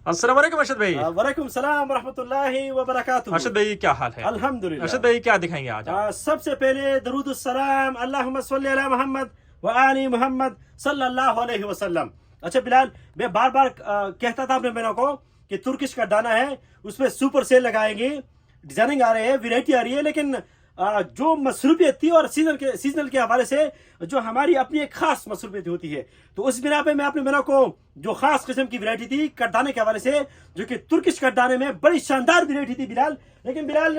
अस्सलाम वालेकुम अरशद भाई। वालेकुम सलाम रहमतुल्लाहि व बरकातुहू। अरशद भाई क्या हाल है? अल्हम्दुलिल्लाह। अरशद भाई क्या दिखाएंगे आज आप? सबसे पहले दरूद सलाम अल्लाहुम्मा सल्ली अला मोहम्मद व आली मोहम्मद सल्लल्लाहु अलैहि वसल्लम। अच्छा बिलाल, मैं बार बार कहता था अपने बहनों को कि तुर्किश का दाना है उसमें सुपर सेल लगाएंगे, डिजाइनिंग आ रही है, वैरायटी आ रही है, लेकिन जो मसरूफियत थी और सीजनल के हवाले से जो हमारी अपनी एक खास मसरूफियत होती है, तो उस बिना पे मैं अपने बहनों को जो खास किस्म की वैरायटी थी कटदाने के हवाले से, जो कि तुर्किश कटदाने में बड़ी शानदार वैरायटी थी बिलाल। लेकिन बिलाल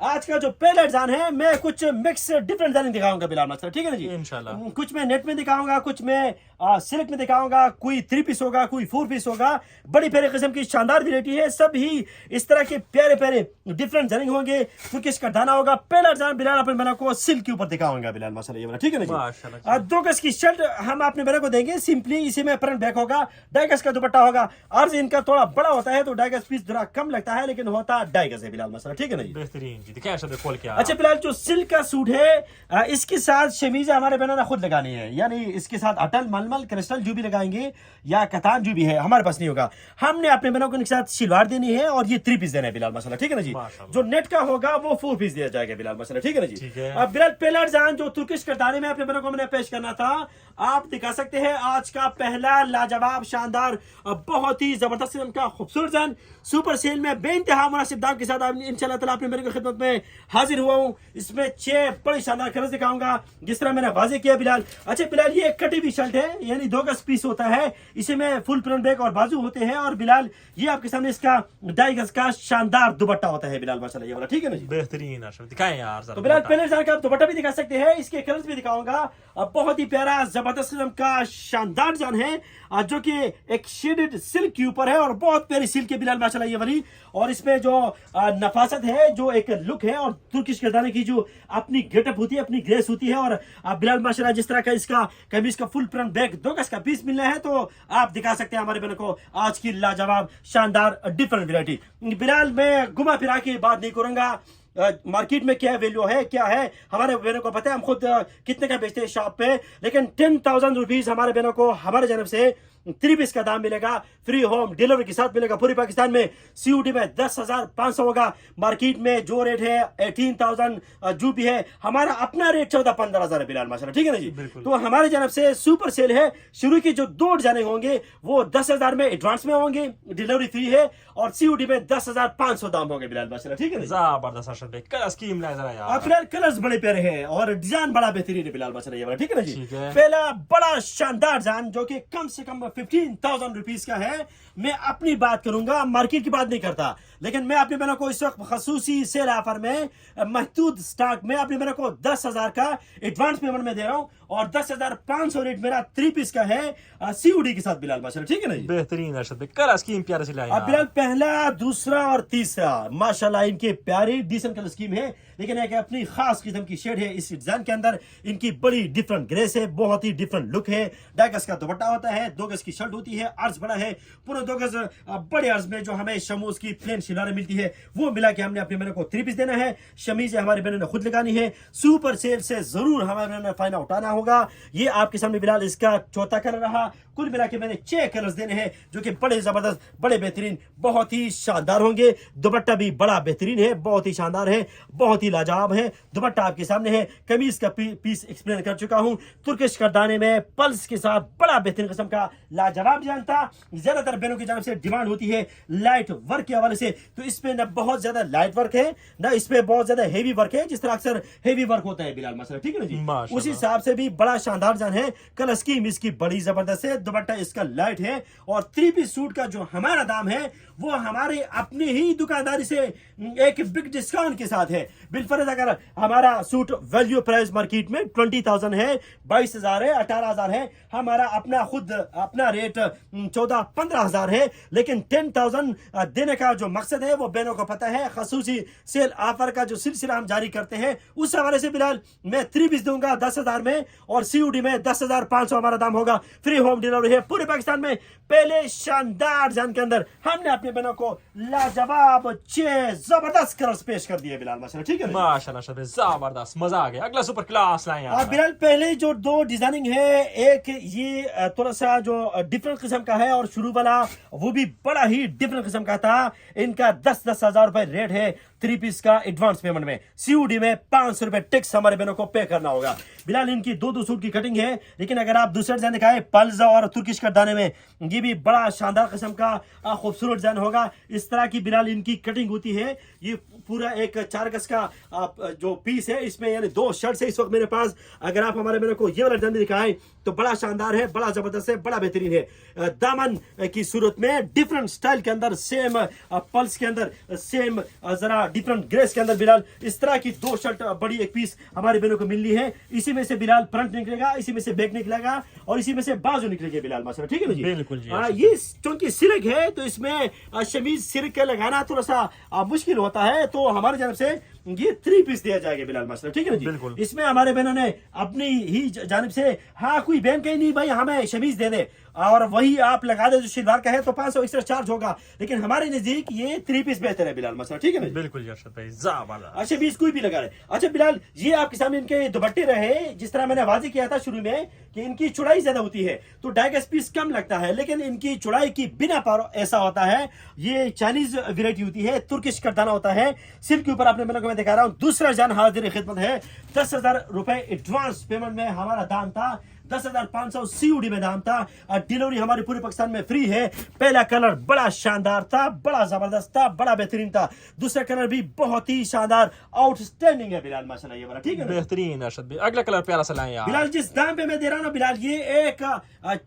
आज का जो पहला एग्जाम है मैं कुछ मिक्स डिफरेंट डिजाइन दिखाऊंगा बिलाल मसला, ठीक है ना जी? इंशाल्लाह। कुछ मैं नेट में दिखाऊंगा, कुछ मैं सिल्क में दिखाऊंगा, कोई 3 पीस होगा, कोई 4 पीस होगा। बड़ी प्यारे किस्म की शानदार वैरायटी है, सब ही इस तरह के प्यारे प्यारे डिफरेंट डिजाइनिंग होंगे। तुर्किश का दाना होगा। पहला डिजाइन बिलाल अपने बना को सिल्क के ऊपर दिखाऊंगा बिलाल मसला, ये वाला, ठीक है ना जी? माशाल्लाह। 2 गज की शर्ट हम अपने बना को देंगे सिंपली, इसी में फ्रंट बैक होगा, 2.5 गज का दुपट्टा होगा। अर्ज इनका थोड़ा बड़ा होता है तो 2.5 गज पीस थोड़ा कम लगता है, लेकिन होता 2.5 गज है बिलाल मसला, ठीक है ना जी? बेहतरीन जी, दिखाएं अरशद भाई खोल के। अच्छा बिलाल, जो सिल्क का सूट है इसके साथ शमीज हमारे बहनों ने खुद लगानी है, यानी इसके साथ अटल मलमल क्रिस्टल जो भी लगाएंगे या कतान जो भी है हमारे पास नहीं होगा। हमने अपने बहनों को इनके साथ शलवार देनी है और ये 3 पीस देना है बिलाल मसला, ठीक है ना जी? जो नेट का होगा वो 4 पीस दिया जाएगा बिलाल मसला, ठीक है ना जी? अब बिलाल पहला डिजाइन जो तुर्किश करदाने में अपने बहनों को मैंने पेश करना था, आप दिखा सकते हैं आज का पहला लाजवाब शानदार बहुत ही जबरदस्त उनका खूबसूरत डिजाइन सुपर सेल में बेइंतहा मुनासिब दाम के साथ इंशाल्लाह ताला अपने मेरे खिदमत में हाजिर हुआ हूँ। इसमें 6 बड़े शानदार कलर दिखाऊंगा जिस तरह मैंने वाजे किया बिलाल। अच्छा बिलाल, ये एक कटी हुई शर्ट है, यानी 2 गज पीस होता है, इसी में फुल फ्रंट बैक और बाजू होते हैं, और बिलाल ये आपके सामने इसका 2.5 गज का शानदार दुपट्टा होता है बिलाल माशाल्लाह, ये वाला, ठीक है ना जी? बेहतरीन अरशद, दिखाएं यार जरा। तो बिलाल पहले डिजाइन का आप दुपट्टा भी दिखा सकते हैं, इसके कलर्स भी दिखाऊंगा। बहुत ही प्यारा जबरदस्त किस्म का शानदार डिजाइन है जो कि एक शेडेड सिल्क के ऊपर है और बहुत प्यारी सिल्क है बिलाल माशाल्लाह ये वाली। और इसमें जो नफासत है, जो एक लुक है, और तुर्किश करदाने की जो अपनी गेटअप होती है, अपनी ग्रेस होती है, और बिलाल माशाल्लाह जिस तरह का इसका कमीज का फुल फ्रंट बैक 2 गज का पीस मिलना है, तो आप दिखा सकते हैं हमारे बहनों को आज की लाजवाब शानदार डिफरेंट वैरायटी। बिलाल मैं घुमा फिरा के बात नहीं करूंगा मार्केट में क्या वैल्यू है, क्या है, हमारे बहनों को पता है, हम खुद कितने का बेचते हैं शॉप पे, लेकिन 10,000 रुपीज हमारे बहनों को हमारे जन्म से 3 पीस का दाम मिलेगा, फ्री होम डिलीवरी के साथ मिलेगा पूरी पाकिस्तान में। सीयूडी में 10,500 होगा, मार्केट में जो रेट है 18,000 जो भी है, हमारा अपना रेट 14-15,000 है बिलाल माशाल्लाह, ठीक है ना जी? तो हमारे जन्म से सुपर सेल है, शुरू की जो 2 डिजाइनिंग होंगे वो 10,000 में एडवांस में होंगे, डिलीवरी फ्री है, और सीयूडी में 10,500 दाम होंगे बिलाल माशाल्लाह, ठीक है ना? जबरदस्त अरशद भाई, कलर स्कीम लाए जरा यार। फिलहाल कलर्स बड़े प्यारे हैं और डिजाइन बड़ा बेहतरीन है बिलाल माशाल्लाह ये वाला, ठीक है ना जी? ठीक है। पहला बड़ा शानदार डिजाइन जो कि कम से कम 15,000 रुपीज का है। मैं अपनी बात करूंगा, मार्केट की बात नहीं करता, लेकिन मैं अपने बहनों को इस वक्त खसूसी सेल ऑफर में महदूद स्टॉक में अपने बहनों को 10,000 का एडवांस पेमेंट में दे रहा हूं, और 10,500 रेट मेरा 3 पीस का है सीयूडी के साथ बिलाल माशाल्लाह, ठीक है ना जी? बेहतरीन अरशद भाई, कलर स्कीम प्यारे से लाए अब बिलाल पहला, दूसरा और तीसरा माशाल्लाह इनके प्यारी डिसेंट कलर स्कीम है, लेकिन एक अपनी खास किस्म की शेड है इस डिजाइन के अंदर। इनकी बड़ी डिफरेंट ग्रेस है, बहुत ही डिफरेंट लुक है। 2.5 गज का दुपट्टा होता है, 2 गज की शर्ट होती है, अर्ज बड़ा है, पूरा 2 गज बड़े अर्ज में जो हमें शमूज की प्लेन शिलारे मिलती है वो मिला के हमने अपने बहनों को 3 पीस देना है। शमीज हमारे बहनों ने खुद लगानी है, सुपर सेल से जरूर हमारे बहनों ने फायदा उठाना होगा। ये आपके सामने बिलाल इसका चौथा कलर रहा। कुल मिला के मैंने 6 कलर्स देने हैं जो कि बड़े जबरदस्त, बड़े बेहतरीन, बहुत ही शानदार होंगे। दुपट्टा भी बड़ा बेहतरीन है, बहुत ही शानदार है, बहुत ही लाजवाब है। दुपट्टा आपके सामने है, कमीज का पीस एक्सप्लेन कर चुका हूं। तुर्किश करदाने में पल्स के साथ बड़ा बेहतरीन किस्म का लाजवाब डिजाइन था। ज्यादातर बहनों की जानब से डिमांड होती है लाइट वर्क के हवाले से, तो इसमें न बहुत ज्यादा लाइट वर्क है, न इसमें बहुत ज्यादा हेवी वर्क है, जिस तरह अक्सर हेवी वर्क होता है बिलाल मसला, ठीक है ना जी? उस हिसाब से भी बड़ा शानदार डिजाइन है। कलर स्कीम इसकी बड़ी जबरदस्त है, दुपट्टा इसका लाइट है, और 3 पीस सूट का जो हमारा दाम है वो हमारे अपनी ही दुकानदारी से एक बिग डिस्काउंट के साथ है। बिलफर्ज अगर हमारा सूट वैल्यू प्राइस मार्केट में 20,000 है, 22,000 है, 18,000 है, हमारा अपना खुद अपना रेट 14-15,000 है, लेकिन 10,000 देने का जो मकसद है वो बहनों को पता है। खसूसी सेल ऑफर का जो सिलसिला हम जारी करते हैं उस हवाले से बिलाल मैं 3 पीस दूंगा 10,000 में, और सीयूडी में 10,500 हमारा दाम होगा, फ्री होम डिलीवरी डिलीवरी है पूरे पाकिस्तान में। पहले शानदार जान के अंदर हमने अपने बहनों को लाजवाब 6 जबरदस्त कलर्स पेश कर दिए बिलाल माशाल्लाह, ठीक है ना? माशाल्लाह अर्शद भाई जबरदस्त, मजा आ गया, अगला सुपर क्लास लाए और यार। बिलाल पहले जो 2 डिजाइनिंग है, एक ये थोड़ा सा जो डिफरेंट किस्म का है और शुरू वाला वो भी बड़ा ही डिफरेंट किस्म का था। इनका 10-10 हजार रुपए रेट है 3 पीस का एडवांस पेमेंट में। सीओडी में 500 रुपए टैक्स हमारे बहनों को पे करना होगा। बिलाल इनकी 2-2 सूट की कटिंग है, लेकिन अगर आप दूसरे डिजाइन दिखाए पल्स और तुर्किश करदाने में, ये भी बड़ा शानदार किस्म का खूबसूरत डिजाइन होगा। इस तरह की बिलाल इनकी कटिंग होती है। ये पूरा एक 4 गज का जो पीस है, इसमें यानी 2 शर्ट है इस वक्त मेरे पास। अगर आप हमारे मेरे को ये वाला डिजाइन दिखाएं तो बड़ा शानदार है, बड़ा जबरदस्त है, बड़ा बेहतरीन है। दामन की सूरत में डिफरेंट स्टाइल के अंदर, सेम पल्स के अंदर, सेम जरा डिफरेंट ग्रेस के अंदर बिलाल इस तरह की 2 शर्ट बड़ी एक पीस हमारे बहनों को मिलनी है। इसी में से बिलाल फ्रंट निकलेगा, इसी में से बैक निकलेगा और इसी में से बाजू निकलेगी बिलाल माशाल्लाह, ठीक है ना जी? बिल्कुल जी। ये चूंकि सिरक है तो इसमें शमीज सिरक के लगाना थोड़ा सा मुश्किल होता है, तो हमारी तरफ से ये 3 पीस दिया जाएगा बिलाल माशाल्लाह, ठीक है ना जी? बिल्कुल। इसमें हमारे बहनों ने अपनी ही जानिब से, हाँ कोई बहन कही नहीं भाई हमें शमीज दे दे और वही आप लगा दे जो शलवार का है तो 500 एक्स्ट्रा चार्ज होगा, लेकिन हमारे नजदीक ये 3 पीस बेहतर है बिलाल माशाल्लाह, ठीक है ना जी? बिल्कुल जी अर्शद भाई जबरदस्त। अच्छा 20 कोई भी लगा रहे। अच्छा बिलाल, ये आपके सामने इनके दुपट्टे रहे, जिस तरह मैंने वाजे किया था शुरू में कि इनकी चौड़ाई ज्यादा होती है तो 2.5 गज पीस कम लगता है, लेकिन इनकी चौड़ाई की बिना पर ऐसा होता है। ये चाइनीज वेरायटी होती है, तुर्किश करदाना होता है। सिल्क के ऊपर आपने मैंने को मैं दिखा रहा हूँ। दूसरा जान हाजिर खिदमत है। 10,000 रुपए एडवांस पेमेंट में हमारा दाम था, 10,500 सीओडी में दाम था और डिलीवरी हमारे पूरे पाकिस्तान में फ्री है। पहला कलर बड़ा शानदार था, बड़ा जबरदस्त था, बड़ा बेहतरीन था। दूसरा कलर भी बहुत ही शानदार आउटस्टैंडिंग है बिलाल माशाल्लाह, ये वाला ठीक है ना? बेहतरीन अर्शद भाई, अगला कलर प्यारा सा लाए यार। बिलाल जिस दाम पे मैं दे रहा हूँ ना बिलाल, ये एक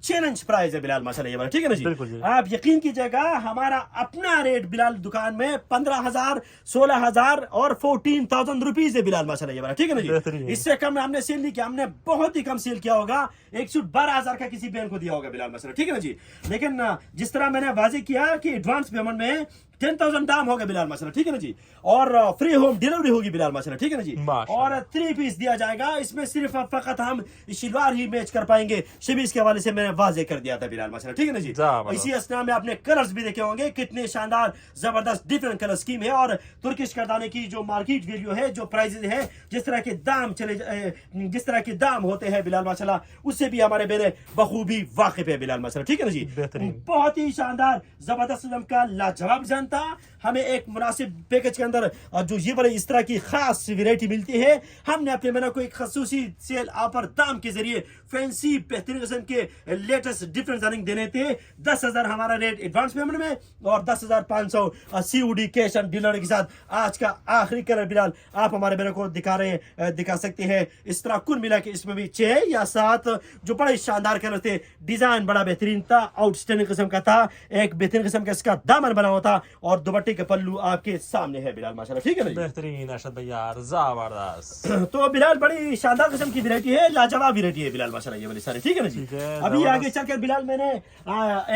चैलेंज प्राइस है बिलाल माशाल्लाह, ये वाला ठीक है ना जी? बिल्कुल जी। आप यकीन कीजिएगा हमारा अपना रेट बिलाल दुकान में 15,000, 16,000 और 14,000 रुपीज है बिलाल माशाल्लाह, ये वाला ठीक है ना जी? इससे कम हमने सेल नहीं किया, हमने बहुत ही कम सेल किया होगा। एक सूट 12,000 का किसी बहन को दिया होगा बिलाल माशाल्लाह, ठीक है ना जी? लेकिन जिस तरह मैंने वाजे किया कि एडवांस पेमेंट में 10,000 दाम होगा बिलाल माशाल्लाह, ठीक है ना जी? और फ्री होम डिलीवरी होगी बिलाल माशाल्लाह, ठीक है ना जी? और 3 पीस दिया जाएगा। इसमें सिर्फ फकत हम शलवार ही मैच कर पाएंगे, शमीज के हवाले से मैंने वाजे कर दिया था बिलाल माशाल्लाह, ठीक है ना जी? इसी असना में आपने कलर्स भी देखे होंगे, कितने शानदार जबरदस्त डिफरेंट कलर स्कीम है। और तुर्किश करदाने की जो मार्केट वैल्यू है, जो प्राइसेस है, जिस तरह के दाम जिस तरह के दाम होते हैं बिलाल माशाल्लाह, उससे भी हमारे बेने बखूबी वाकिफ है बिलाल माशाल्लाह, ठीक है ना जी? बहुत ही शानदार जबरदस्त का लाजवाब जान था। हमें एक मुनासिब पैकेज के अंदर जो ये वाली इस तरह की खास वैरायटी मिलती है, हमने अपने मेरा को एक खसूसी सेल ऑफर दाम के जरिए फैंसी बेहतरीन किस्म के लेटेस्ट डिफरेंट रनिंग देने थे। 10,000 हमारा रेट एडवांस पेमेंट में और 10,500 सीओडी कैश ऑन डिलीवरी के साथ। आज का आखिरी कलर बिलाल आप हमारे मेरे को दिखा सकते हैं। इस तरह कुल मिला के इसमें भी 6 या 7 जो बड़े शानदार कलर थे। डिजाइन बड़ा बेहतरीन था, आउटस्टैंडिंग किस्म का था। एक बेहतरीन किस्म का इसका दामन बना हुआ था और दुपट्टे के पल्लू आपके सामने है बिलाल माशाल्लाह, ठीक है ना? बेहतरीन अर्शद भाई यार जबरदस्त। तो बिलाल बड़ी शानदार किस्म की वैरायटी है, लाजवाब वैरायटी है बिलाल माशाल्लाह, ये वाली सारी ठीक है ना जी? अभी आगे चलकर बिलाल मैंने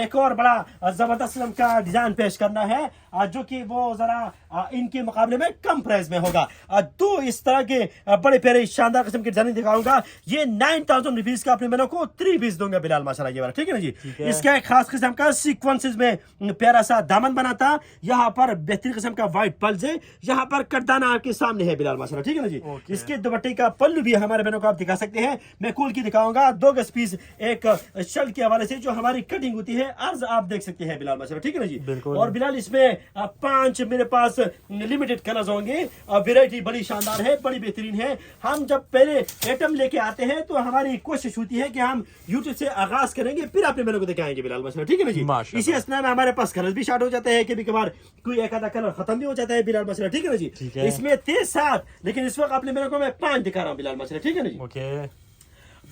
एक और बड़ा जबरदस्त किस्म का डिजाइन पेश करना है, जो कि वो जरा इनके मुकाबले में कम प्राइस में होगा। दो इस तरह के बड़े प्यारे शानदार किस्म के डिजाइन दिखाऊंगा। ये 9,000 रुपीज का अपने मेरे को 3 पीस दूंगा बिलाल माशाल्लाह, ये वाला ठीक है ना जी? इसका एक खास किस्म का सीक्वेंसेस में प्यारा सा दामन बना था। यहाँ पर बेहतरीन किस्म का व्हाइट पल्स है, यहाँ पर करदाना आपके सामने है बिलाल माशाल्लाह, ठीक है ना जी? इसके दुपट्टे का पल्लू भी हमारे बहनों को आप दिखा सकते हैं। मैं खोल के दिखाऊंगा 2 गज पीस एक शर्ट के हवाले से जो हमारी कटिंग होती है, अर्ज आप देख सकते हैं बिलाल माशाल्लाह, ठीक है ना जी? और बिलाल इसमें 5 मेरे पास लिमिटेड कलर्स होंगे। वैरायटी बड़ी शानदार है, बड़ी बेहतरीन है। हम जब पहले आइटम लेके आते हैं तो हमारी कोशिश होती है कि हम यूट्यूब से आगाज करेंगे, फिर अपने मेरे को दिखाएंगे बिलाल माशाल्लाह, ठीक है ना जी? इसी असना में हमारे पास कलर भी स्टार्ट हो जाते हैं, कभी कभार कोई एक आधा कलर खत्म भी हो जाता है बिलाल माशाल्लाह, ठीक है ना जी? इसमें थे 7, लेकिन इस वक्त अपने मेरे को मैं 5 दिखा रहा हूँ बिलाल माशाल्लाह, ठीक है ना जी?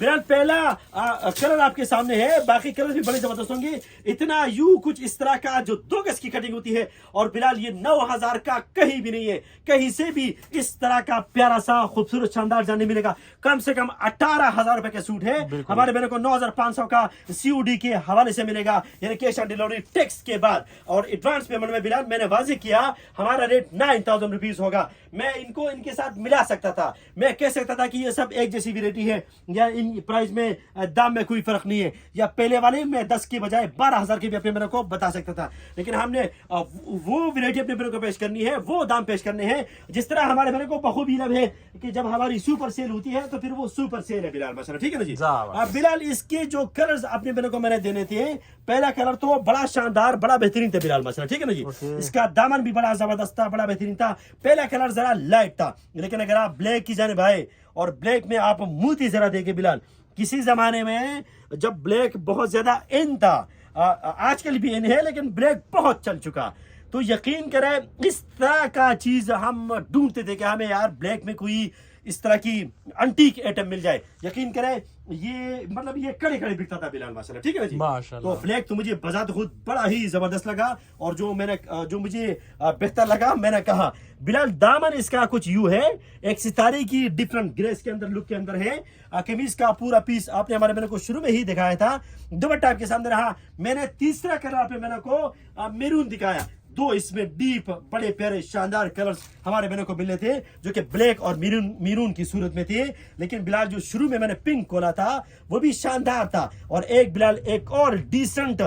बिलाल पहला कलर आपके सामने है, बाकी कलर भी बड़े जबरदस्त होंगे। इतना यू कुछ इस तरह का जो 2 गज की कटिंग होती है और बिलाल ये 9,000 का कहीं भी नहीं है, कहीं से भी इस तरह का प्यारा सा खूबसूरत शानदार जाने मिलेगा। कम से कम 18,000 रुपए का सूट है। हमारे बहनों को 9,500 का सीओडी के हवाले से मिलेगा, यानी कैश ऑन डिलीवरी टैक्स के बाद। और एडवांस पेमेंट में बिलाल मैंने वाजे किया हमारा रेट 9,000 रुपीज होगा। मैं इनको इनके साथ मिला सकता था, मैं कह सकता था कि ये सब एक जैसी वैरायटी है या प्राइस में दाम में कोई फर्क नहीं है। या पहले वाले में 10 के बजाय 12,000 के भी अपने मेरे को बता सकता था, लेकिन हमने वो वैरायटी अपने मेरे को पेश करनी है, वो दाम पेश करने हैं जिस तरह हमारे मेरे को बखूबी लब है कि जब हमारी सुपर सेल होती है तो फिर वो सुपर सेल है बिलाल मसला, ठीक है ना जी। अब बिलाल इसके जो कलर्स अपने मेरे को मैंने देने थे, पहला कलर तो बड़ा शानदार बड़ा बेहतरीन था बिलाल मसला, ठीक है ना जी। इसका दामन भी बड़ा जबरदस्त था, बड़ा बेहतरीन था। पहला कलर जरा लाइट था, लेकिन अगर आप ब्लैक की जाने भाई और ब्लैक में आप मोती जरा देखे बिलाल, किसी जमाने में जब ब्लैक बहुत ज्यादा इन था, आजकल भी इन है लेकिन ब्लैक बहुत चल चुका, तो यकीन करें इस तरह का चीज हम ढूंढते थे कि हमें यार ब्लैक में कोई इस तरह की अंटीक आइटम मिल जाए। यकीन करें ये मतलब ये कड़े कड़े बिकता था बिलाल माशाल्लाह, ठीक है ना जी। माशाल्लाह। तो ब्लैक तो मुझे बजाते खुद बड़ा ही जबरदस्त लगा, और जो मुझे बेहतर लगा मैंने कहा बिलाल दामन इसका कुछ यूं है, एक सितारे की डिफरेंट ग्रेस के अंदर लुक के अंदर है। कमीज का पूरा पीस आपने हमारे मैंने को शुरू में ही दिखाया था, दुपट्टा आपके सामने रहा। मैंने तीसरा कलर आपने मैंने को मेरून दिखाया, दो इसमें डीप बड़े प्यारे शानदार कलर्स हमारे बहनों को मिले थे जो कि ब्लैक और मेरून की सूरत में थे। लेकिन बिलाल जो शुरू में मैंने पिंक खोला था वो भी शानदार था, और एक बिलाल एक और डिसेंट,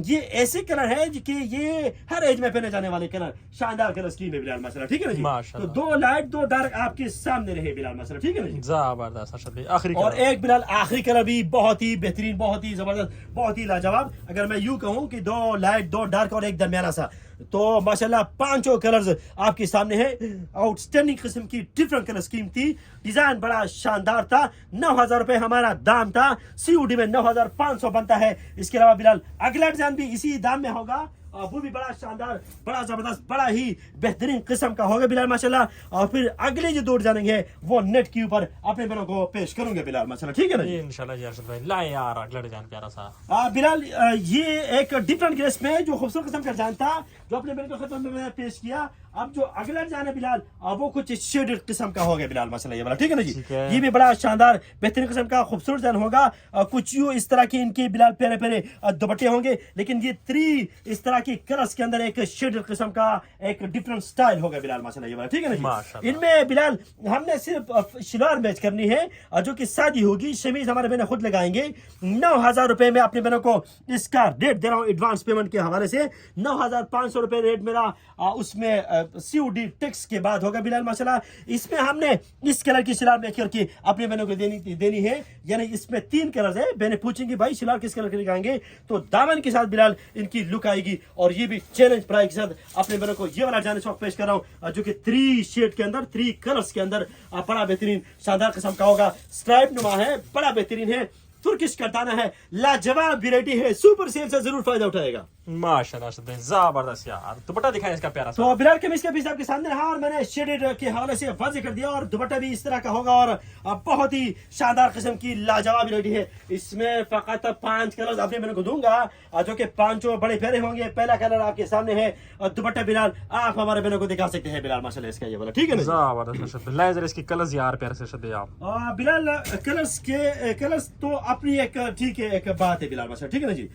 ये ऐसे कलर है कि ये हर एज में पहने जाने वाले कलर, शानदार कलर स्कीम है बिलाल माशाल्लाह, ठीक है ना जी। तो दो लाइट दो डार्क आपके सामने रहे बिलाल माशाल्लाह, ठीक है ना जी। जबरदस्त अरशद भाई। आखिरी और एक बिलाल आखिरी कलर भी बहुत ही बेहतरीन, बहुत ही जबरदस्त, बहुत ही लाजवाब। अगर मैं यूं कहूं कि दो लाइट दो डार्क और एक दरमियाना सा, तो माशाल्लाह पांचों कलर्स आपके सामने हैं। आउटस्टैंडिंग किस्म की डिफरेंट कलर स्कीम थी, डिजाइन बड़ा शानदार था। 9,000 रुपए हमारा दाम था, सीओडी में 9,500 बनता है। इसके अलावा बिलाल अगला डिजाइन भी इसी दाम में होगा, वो भी बड़ा शानदार बड़ा जबरदस्त बड़ा ही बेहतरीन किस्म का होगा बिलाल माशाल्लाह। और फिर अगले जो दो डिजाइनिंग है वो नेट के ऊपर अपने बहनों को पेश करूंगे बिलाल माशाल्लाह, ठीक है ना जी। इंशाल्लाह जी अरशद भाई लाए यार अगला डिजाइन प्यारा सा। बिलाल ये एक डिफरेंट ग्रेस में जो खूबसूरत किस्म का डिजाइन था जो अपने बहन को खत्म में मैंने पेश किया। अब जो अगला डिजाइन है बिलाल वो कुछ शेडेड किस्म का होगा बिलाल माशाल्लाह, ये वाला ठीक है ना जी। ये भी बड़ा शानदार बेहतरीन किस्म का खूबसूरत डिजाइन होगा। कुछ यूं इस तरह के इनके बिलाल प्यारे प्यारे दुपट्टे होंगे, लेकिन ये 3 इस तरह की कलर्स के अंदर एक शेडेड किस्म का एक डिफरेंट स्टाइल होगा बिलाल माशाल्लाह, ये वाला ठीक है ना जी। इनमें बिलाल हमने सिर्फ शलवार मैच करनी है जो कि सादी होगी, शमीज हमारे बहन खुद लगाएंगे। 9,000 रुपए में अपने बहनों को इसका रेट दे रहा हूँ एडवांस पेमेंट के हवाले से। 9,500 रुपए रेट मेरा उसमें सीओडी टैक्स के बाद होगा बिलाल माशाल्लाह। इसमें हमने इस कलर की शलवार मैच करके अपने बहनों को देनी है, यानी इसमें 3 कलर है। बहनें पूछेंगी भाई शलवार किस कलर की लगाएंगे, तो दामन के साथ बिलाल इनकी लुक आएगी। और ये भी चैलेंज प्राइस के साथ अपने बहनों को ये वाला जाने शौक पेश कर रहा हूँ जो कि 3 शेड के अंदर 3 कलर्स के अंदर बड़ा बेहतरीन शानदार किस्म का होगा। स्ट्राइप नुमा है, बड़ा बेहतरीन है, तुर्किश कटाना है, लाजवाब वैरायटी है, सुपर सेल से जरूर फायदा उठाएगा माशाल्लाह जबरदस्त यार। दुपट्टा दिखाएं इसका प्यारा सा। तो बिलाल कमीज का पीस आपके सामने रहा और मैंने शेडेड के हवाले से वाज़ेह कर दिया, और दुपट्टा भी इस तरह का होगा और बहुत ही शानदार किस्म की लाजवाब वैरायटी है। इसमें फकत 5 कलर्स अपने मैंने को दूंगा जो कि 5 बड़े प्यारे होंगे। पहला कलर आपके सामने है और दुपट्टा बिलाल आप हमारे बहनों को दिखा सकते हैं बिलाल माशाल्लाह इसका ये वाला ठीक है ना जबरदस्त। लाइजर इसकी कलर्स यार प्यारे से शब्द आप बिलाल कलर्स तो अपनी एक ठीक है एक बात है बिलाल माशाल्लाह, ठीक है ना जी।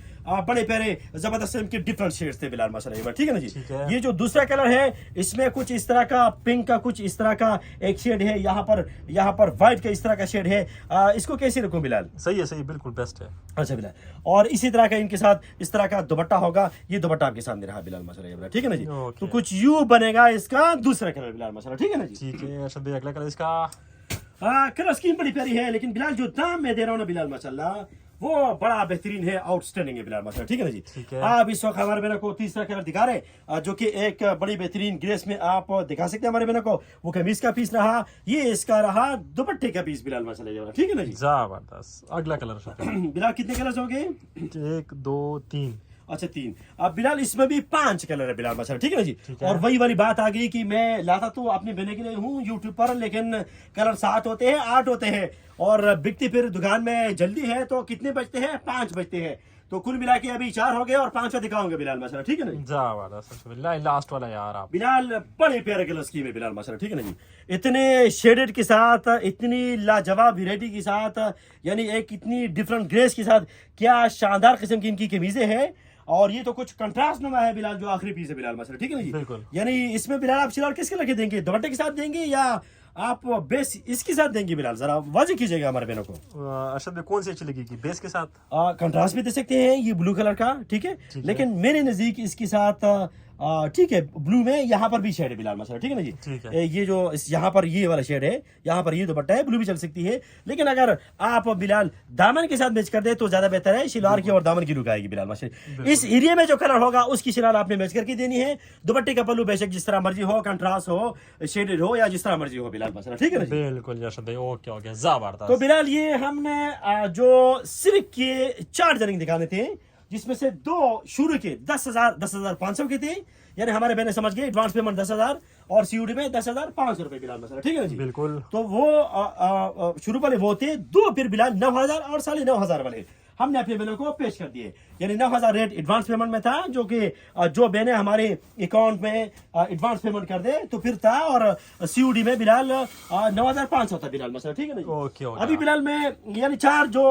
बड़े प्यारे जबरदस्त के डिफरेंट शेड्स थे बिलाल माशाल्लाह, ठीक है ना जी। ये जो दूसरा कलर है इसमें कुछ इस तरह का पिंक का कुछ इस तरह का एक शेड है, यहाँ पर व्हाइट का इस तरह का शेड है। इसको कैसे रखूं बिलाल? सही है बिल्कुल बेस्ट है। अच्छा बिलाल, और इसी तरह का इनके साथ इस तरह का दुपट्टा होगा। ये दुपट्टा आपके सामने रहा बिलाल माशाल्लाह, ठीक है ना जी। तो कुछ यूं बनेगा इसका दूसरा कलर बिलाल माशाल्लाह, ठीक है ना जी। ठीक है अरशद भाई अगला कलर इसका कलर स्कीम बड़ी प्यारी है, लेकिन बिलाल जो दाम मैं दे रहा हूँ ना बिलाल माशाल्लाह वो बड़ा बेहतरीन है, आउटस्टैंडिंग है बिलाल माशाल्लाह, ठीक है ना जी। आप इस वक्त हमारे बहनों को तीसरा कलर दिखा रहे जो कि एक बड़ी बेहतरीन ग्रेस में आप दिखा सकते हैं हमारे बहनों को। वो कमीज का पीस रहा, ये इसका रहा दुपट्टे का पीस बिलाल माशाल्लाह, ठीक है ना जी। जबरदस्त। अगला कलर बिलाल कितने कलर्स हो गए? 1 2 3। अच्छा 3। अब बिलाल इसमें भी 5 कलर है बिलाल माशाल्लाह, ठीक है ना जी। और वही वाली बात आ गई कि मैं लाता तो अपने बहने के लिए हूँ यूट्यूब पर, लेकिन कलर 7 होते हैं 8 होते हैं और बिकती फिर दुकान में जल्दी है। तो कितने बजते हैं? 5 बजते हैं। तो कुल मिला के अभी 4 हो गए और 5वां दिखाऊंगे बिलाल माशाल्लाह, ठीक है ना। जबरदस्त लास्ट वाला यार आप बिलाल बड़े प्यारे कलर स्कीम है बिलाल माशाल्लाह, ठीक है ना जी। इतने शेडेड के साथ, इतनी लाजवाब वैरायटी के साथ, यानी एक इतनी डिफरेंट ग्रेस के साथ, क्या शानदार किस्म की इनकी कमीजें हैं। और ये तो कुछ कंट्रास्ट नुमा है बिलाल जो आखिरी पीस है बिलाल माशाल्लाह, ठीक है ना जी। यानी इसमें बिलाल आप शलवार किस कलर के देंगे? दुपट्टे के साथ देंगे या आप बेस इसके साथ देंगे बिलाल, जरा वाजे कीजिएगा हमारे बहनों को। अरशद भाई कौन सी अच्छी लगेगी, बेस के साथ? कंट्रास्ट भी दे सकते हैं, ये ब्लू कलर का, ठीक है, लेकिन मेरे नजदीक इसके साथ ठीक है ब्लू में यहाँ पर भी शेड है बिलाल माशाल्लाह, ठीक है ना जी। ठीक है। ये जो यहाँ पर ये वाला शेड है, यहाँ पर ये दुपट्टा है, ब्लू भी चल सकती है, लेकिन अगर आप बिलाल दामन के साथ मैच कर दे तो ज्यादा बेहतर है, शिलार की और दामन की लुक आएगी बिलाल माशाल्लाह। इस एरिया में जो कलर होगा उसकी शिलार आपने मैच करके देनी है। दुपट्टे का पल्लू बेशक जिस तरह मर्जी हो, कंट्रास्ट हो, शेडेड हो, या जिस तरह मर्जी हो बिलाल माशाल्लाह, ठीक है ना जी। बिल्कुल अरशद भाई, ओके ओके, जबरदस्त। तो बिलाल ये हमने जो सिल्क के 4 डिजाइन दिखाने थे, जिसमें से 2 शुरू के 10,500 के थे, यानी हमारे बहने समझ गए, एडवांस पेमेंट 10,000 और सीयूडी में 10,500 रुपए बिलाल मसला, ठीक है ना जी। बिल्कुल। तो वो शुरू वाले वो थे 2, फिर बिलाल 9,000 और 9,500 वाले हमने अपने बहनों को पेश कर दिए। यानी 9,000 रेट एडवांस पेमेंट में था, जो कि जो बहने हमारे अकाउंट में एडवांस पेमेंट कर दे तो फिर था, और सीयूडी में बिलाल 9,500 था बिलाल मसला, ठीक है ना जी। Okay okay. अभी बिलाल में यानी 4 जो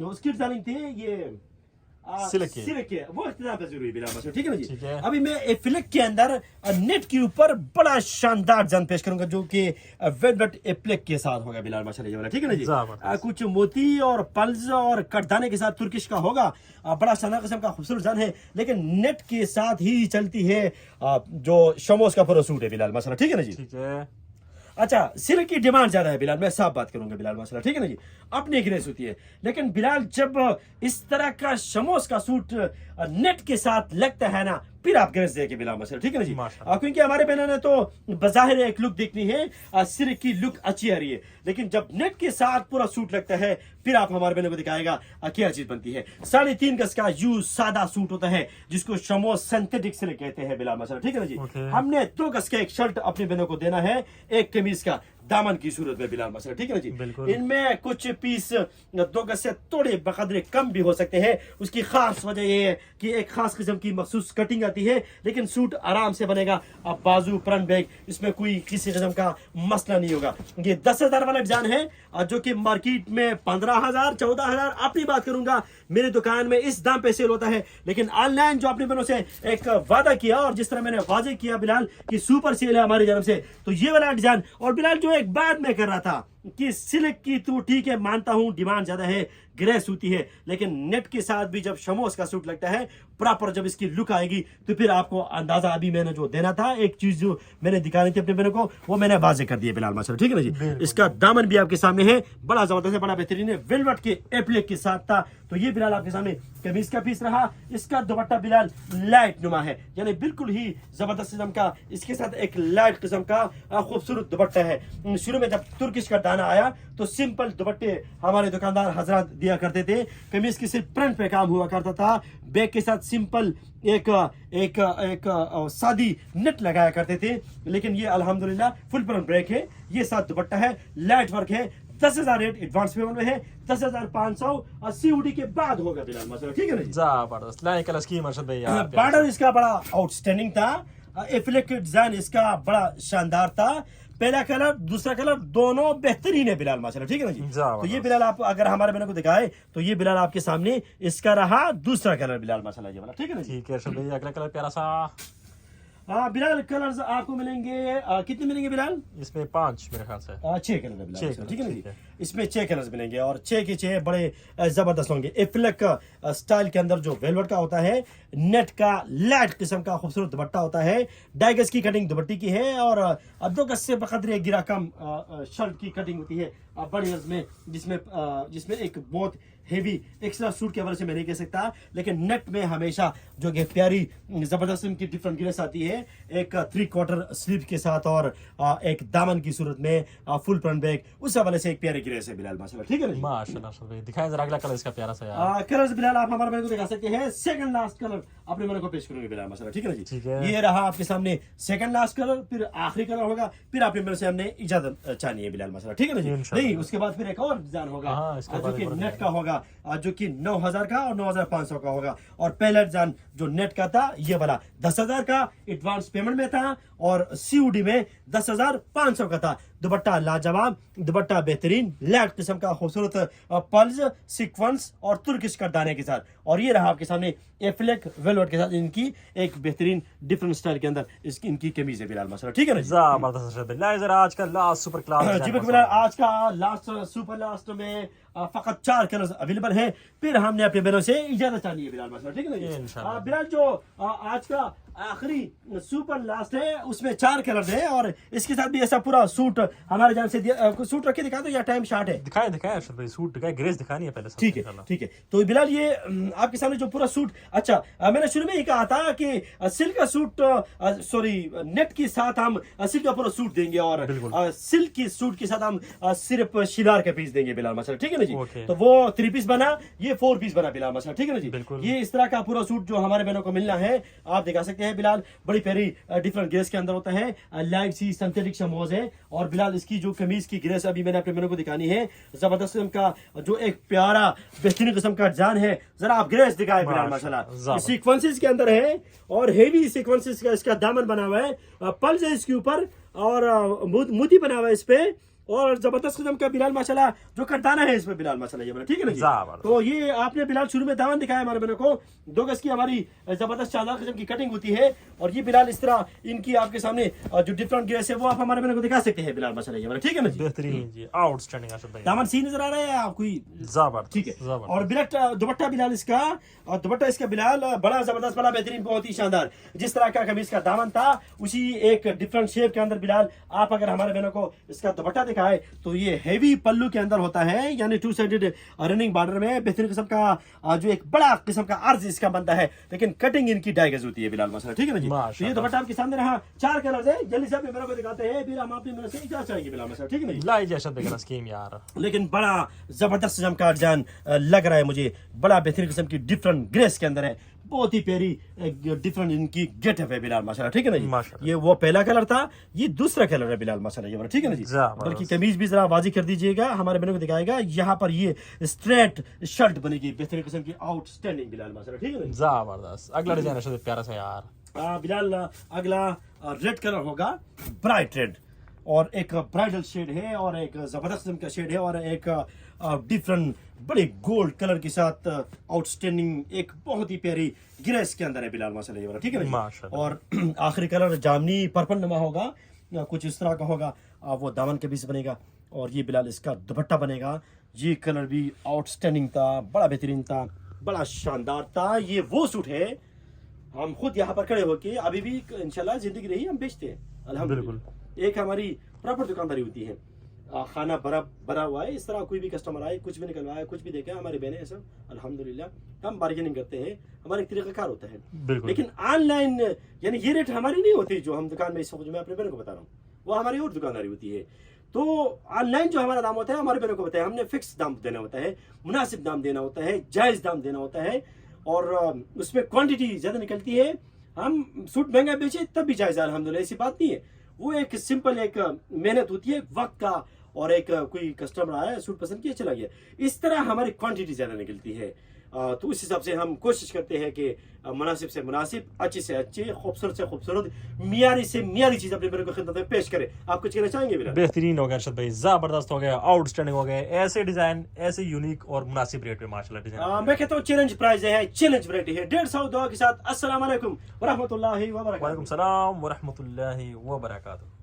उसकी डिजाइनिंग थी, ये सिल्क के वो इतना जरूरी बिलाल मसला, ठीक है ना जी। ठीक है। अभी मैं एप्लिक के अंदर नेट के ऊपर बड़ा शानदार जन पेश करूंगा, जो कि वेलवेट एप्लिक के साथ होगा बिलाल माशाल्लाह, ये वाला, ठीक है ना जी। कुछ मोती और पल्स और कटदाने के साथ तुर्किश का होगा, बड़ा शानदार किस्म का खूबसूरत जन है, लेकिन नेट के साथ ही चलती है जो शमोस का पूरा सूट है बिलाल माशाल्लाह, ठीक है ना जी। ठीक है। अच्छा, सिल्क की डिमांड ज्यादा है बिलाल, मैं साफ बात करूंगा बिलाल माशाल्लाह, ठीक है ना जी। अपनी एक रेस होती है, लेकिन बिलाल जब इस तरह का शमोस का सूट नेट के साथ लगता है ना, फिर आप ग्रेस देके बिलाल माशाल्लाह, ठीक है ना जी। क्योंकि हमारे बहनों ने तो बज़ाहिर एक लुक देखनी है, सिल्क की लुक अच्छी आ रही है, लेकिन जब नेट के साथ पूरा सूट लगता है फिर आप हमारे बहनों को दिखाएगा क्या चीज बनती है। 3.5 गज का यूज सादा सूट होता है, जिसको शमोस सिंथेटिक सिल्क कहते हैं बिलाल माशाल्लाह, ठीक है ना जी। हमने 2 गज का एक शर्ट अपने बहनों को देना है, एक कमीज का दामन की सूरत में बिलाल माशाल्लाह, ठीक है ना जी। इनमें कुछ पीस 2 गज से थोड़े बकदरे कम भी हो सकते हैं। उसकी खास वजह यह है कि एक खास किस्म की मखसूस कटिंग आती है, लेकिन सूट आराम से बनेगा। अब बाजू फ्रंट बैग इसमें कोई किसी किस्म का मसला नहीं होगा। ये 10,000 वाला डिजाइन है, जो कि मार्केट में 15,000 14,000 अपनी बात करूंगा, मेरी दुकान में इस दाम पे सेल होता है। लेकिन ऑनलाइन जो अपने बहनों से एक वादा किया, और जिस तरह मैंने वाजे किया बिलाल कि सुपर सेल है हमारी तरफ से, तो ये वाला डिजाइन, और बिलाल जो एक बात मैं कर रहा था कि सिल्क की तो ठीक है, मानता हूं डिमांड ज्यादा है, ग्रेस होती है, लेकिन नेट के साथ भी जब शमोस का सूट लगता है प्रॉपर, जब इसकी लुक आएगी तो फिर आपको अंदाजा, अभी मैंने जो देना था एक चीज जो मैंने दिखानी थी अपने बहनों को, वो मैंने वाजे कर दिया बिलाल माशाल्लाह, ठीक है ना जी। इसका दामन भी आपके सामने है, बड़ा जबरदस्त है, बड़ा बेहतरीन है, वेलवेट के एप्लिक के साथ था। तो ये बिलाल आपके सामने कमीज का पीस रहा। इसका दुपट्टा बिलाल लाइट नुमा है, यानी बिल्कुल ही जबरदस्त किस्म का, इसके साथ एक लाइट किस्म का खूबसूरत दुपट्टा है। शुरू में जब तुर्किश का दाना आया तो सिंपल दुपट्टे हमारे दुकानदार हजरात दिया करते थे, कमीज की सिर्फ फ्रंट पे काम हुआ करता था, बैक के साथ सिंपल एक सादी नेट लगाया करते थे। लेकिन ये अल्हम्दुलिल्लाह फुल फ्रंट ब्रेक है, ये साथ दुपट्टा है, लाइट वर्क है, 10,000 रेट एडवांस पेमेंट में है, 10,500 सीयूडी के बाद होगा बिलाल माशाल्लाह, ठीक है ना जी। जबरदस्त लाइन कलर स्कीम अरशद भाई यार, बॉर्डर इसका बड़ा आउटस्टैंडिंग था, एप्लिक डिजाइन इसका बड़ा शानदार था। पहला कलर दूसरा कलर दोनों बेहतरीन है बिलाल माशाल्लाह, ठीक है ना जी। तो ये बिलाल आप अगर हमारे बहनों को दिखाए तो ये बिलाल आपके सामने इसका रहा दूसरा कलर बिलाल माशाल्लाह, ये वाला, ठीक है ना जी। ठीक है अरशद भाई, अगला कलर प्यारा सा। बिलाल कलर्स आपको मिलेंगे, कितने मिलेंगे बिलाल? इसमें 5 मेरे ख्याल से 6 कलर है बिलाल, ठीक है ना जी। ठीक है। इसमें 6 कलर्स मिलेंगे, और 6 के 6 बड़े जबरदस्त होंगे। एप्लिक स्टाइल के अंदर जो वेलवेट का होता है, नेट का लाइट किस्म का खूबसूरत दुपट्टा होता है, 2 गज की कटिंग दुपट्टे की है, और 2 गज से बकदरे गिरा कम शर्ट की कटिंग होती है बड़ी गज में, जिसमें एक बहुत हेवी एक्स्ट्रा सूट के वजह से मैं नहीं कह सकता, लेकिन नेट में हमेशा जो कि प्यारी जबरदस्त की डिफरेंट ग्रेस आती है, एक 3/4 स्लीव के साथ, और एक दामन की सूरत में फुल फ्रंट बैग, उस हवाले से एक प्यारी ग्रेस है बिलाल माशाल्लाह, ठीक है ना जी। माशाल्लाह भाई, दिखाएं जरा अगला कलर इसका प्यारा सा यार। कलर्स बिलाल आप हमारे मेरे को दिखा सकते हैं। सेकंड लास्ट कलर अपने मेरे को पेश करूंगे बिलाल माशाल्लाह, ठीक है ना जी। ठीक है। ये रहा आपके सामने सेकंड लास्ट कलर, फिर आखिरी कलर होगा, फिर आपने मेरे से हमने इजाजत चाहनी है बिलाल माशाल्लाह, ठीक है ना जी। नहीं, उसके बाद फिर एक और डिजाइन होगा, जो कि नेट का होगा, जो कि 9,000 का और 9,500 का होगा। और पहला डिजाइन जो नेट का था ये वाला 10,000 का एडवांस पेमेंट में था, और सीयूडी में 10,500 का था। दुपट्टा लाजवाब, दुपट्टा बेहतरीन, लाइट किस्म का खूबसूरत पल्स, सीक्वेंस और तुर्किश कटदाने के साथ, और ये रहा आपके सामने एफ्लेक वेलवेट के साथ इनकी एक बेहतरीन डिफरेंट स्टाइल के अंदर इसकी इनकी कमीज है बिलाल माशाल्लाह, ठीक है ना जी। जबरदस्त अरशद भाई, लाइए जरा आज का लास्ट सुपर क्लास जी बिल्कुल, आज का लास्ट सुपर लास्ट में फकत 4 कलर्स अवेलेबल हैं। फिर हमने अपने बहनों से इजाजत चाहनी है बिलाल माशाल्लाह, ठीक है ना जी। इंशाल्लाह। बिलाल जो आज का आखिरी सुपर लास्ट है उसमें 4 कलर है और इसके साथ भी ऐसा पूरा सूट हमारे जान से सूट रख के दिखा दो या टाइम शार्ट है? दिखाएं दिखाएं अरशद भाई, सूट दिखाएं, ग्रेस दिखानी है पहले। ठीक है ठीक है। तो बिलाल ये आपके सामने जो पूरा सूट, अच्छा मैंने शुरू में ही कहा था कि सिल्क का सूट, सॉरी नेट के साथ हम सिल्क का पूरा सूट देंगे और सिल्क के सूट के साथ हम सिर्फ शिनार का पीस देंगे बिलाल माशाल्लाह, ठीक है ना जी। तो वो 3 पीस बना, ये 4 पीस बना बिलाल माशाल्लाह, ठीक है ना जी। ये इस तरह का पूरा सूट जो हमारे बहनों को मिलना है आप दिखा सकते हैं बिलाल, बड़ी प्यारी डिफरेंट ग्रेस के अंदर होता है, लाइट सी सिंथेटिक शमोज है। और बिलाल इसकी जो कमीज की ग्रेस अभी मैंने अपने बहनों को दिखानी है, जबरदस्त किस्म का जो एक प्यारा बेहतरीन किस्म का डिजाइन है, जरा आप ग्रेस दिखाए बिलाल माशाल्लाह। सीक्वेंसेस के अंदर है और हेवी सीक्वेंसेस का इसका दामन बना हुआ है, पल्स है इसके ऊपर और मोती बना हुआ है इस पे और जबरदस्त किस्म का बिलाल माशाल्लाह जो कटाना है इसमें बिलाल माशाल्लाह, ये बना, ठीक है ना जी। तो ये आपने बिलाल शुरू में दामन दिखाया हमारे बहनों को, 2 गज की हमारी जबरदस्त शानदार किस्म की कटिंग होती है। और ये बिलाल इस तरह इनकी आपके सामने जो डिफरेंट ग्रेस है वो आप हमारे बहनों को दिखा सकते हैं बिलाल माशाल्लाह, ये बना, ठीक है ना जी। बेहतरीन जी, आउटस्टैंडिंग अरशद भाई। दामन सी नजर आ रहा है आपको? जबरदस्त, ठीक है। और दुपट्टा बिलाल इसका, और दुपट्टा इसका बिलाल बड़ा जबरदस्त, बड़ा बेहतरीन, बहुत ही शानदार। जिस तरह का कमीज का दामन था उसी एक डिफरेंट शेप के अंदर बिलाल आप अगर हमारे बहनों को इसका दुपट्टा दिखाए तो ये हेवी पल्लू के अंदर होता है, यानी 2 साइडेड रनिंग बॉर्डर में बेहतरीन किस्म का जो एक बड़ा किस्म का अर्ज इसका बनता है, लेकिन कटिंग इनकी 2.5 गज होती है बिलाल माशाल्लाह, ठीक है ना जी। तो ये दुपट्टा आपके सामने रहा, 4 कलर्स है, जल्दी से अपने बहनों को दिखाते हैं, फिर हम अपनी बहनों से इजाजत चाहेंगे बिलाल माशाल्लाह, ठीक है ना जी। लाइए अरशद भाई स्कीम यार, लेकिन बड़ा जबरदस्त किस्म का डिजाइन लग रहा है मुझे, बड़ा बेहतरीन किस्म की डिफरेंट ग्रेस के अंदर है, बहुत ही प्यारी डिफरेंट इनकी गेटअप है बिलाल माशाल्लाह, ठीक है ना जी। ये वो पहला कलर था, ये दूसरा कलर है बिलाल माशाल्लाह, ये ठीक है ना जी। बल्कि कमीज भी जरा वाजी कर दीजिएगा, हमारे बहनों को दिखाएगा। यहाँ पर ये स्ट्रेट शर्ट बनेगी बेहतरीन किस्म की, आउटस्टैंडिंग बिलाल माशाल्लाह, ठीक है ना। जबरदस्त। अगला डिजाइन अरशद प्यारा सा यार बिलाल, अगला रेड कलर होगा, ब्राइट रेड, और एक ब्राइडल शेड है और एक जबरदस्त किस्म का शेड है और एक डिफरेंट बड़े गोल्ड कलर के साथ आउटस्टैंडिंग एक बहुत ही प्यारी ग्रेस के अंदर है बिलाल माशाल्लाह, ये वाला, ठीक है ना। और आखिरी कलर जामनी पर्पल नमा होगा, कुछ इस तरह का होगा, वो दामन के बीच बनेगा और ये बिलाल इसका दुपट्टा बनेगा। ये कलर भी आउटस्टैंडिंग था, बड़ा बेहतरीन था, बड़ा शानदार था। ये वो सूट है हम खुद यहाँ पर खड़े होके अभी भी इंशाल्लाह जिंदगी रही हम बेचते हैं अल्हम्दुलिल्लाह। एक हमारी प्रॉपर दुकानदारी होती है, खाना भरा हुआ है, इस तरह कोई भी कस्टमर आए, कुछ भी निकलवाए, कुछ भी देखे, हमारी बहनें ऐसा अल्हम्दुलिल्लाह हम बार्गेनिंग करते हैं, हमारा एक तरीकाकार होता है। लेकिन ऑनलाइन यानी ये रेट हमारी नहीं होती जो हम दुकान में इस वक्त मैं अपने बहनों को बता रहा हूँ, वो हमारी और दुकानदारी होती है। तो ऑनलाइन जो हमारा दाम होता है हमारे बहनों को बताया, हमने फिक्स दाम देना होता है, मुनासिब दाम देना होता है, जायज़ दाम देना होता है और उसमें क्वांटिटी ज़्यादा निकलती है। हम सूट महंगा बेचे तब भी जायज़, अल्हम्दुलिल्लाह ऐसी बात नहीं है। वो एक सिंपल एक मेहनत होती है वक्त का, और एक कोई कस्टमर आया सूट पसंद किया चला गया, इस तरह हमारी क्वांटिटी ज़्यादा निकलती है। तो उस हिसाब से हम कोशिश करते हैं कि मुनासिब से मुनासिब, अच्छी से अच्छी, खूबसूरत से खूबसूरत, मियारी से मियारी चीज़ अपने बहनों को खिदमत में पेश करें। आप कुछ कहना चाहेंगे बिलाल? बेहतरीन हो गया अरशद भाई, ज़बरदस्त हो गया, आउटस्टैंडिंग हो गया, ऐसे डिजाइन ऐसे यूनिक और मुनासिब रेट में माशाल्लाह डिजाइन। मैं कहता हूँ चैलेंज प्राइस है, चैलेंज वैरायटी है। 150 दुआ के साथ अस्सलाम वालेकुम व रहमतुल्लाहि व बरकातहू। वालेकुम सलाम व रहमतुल्लाहि व बरकातहू।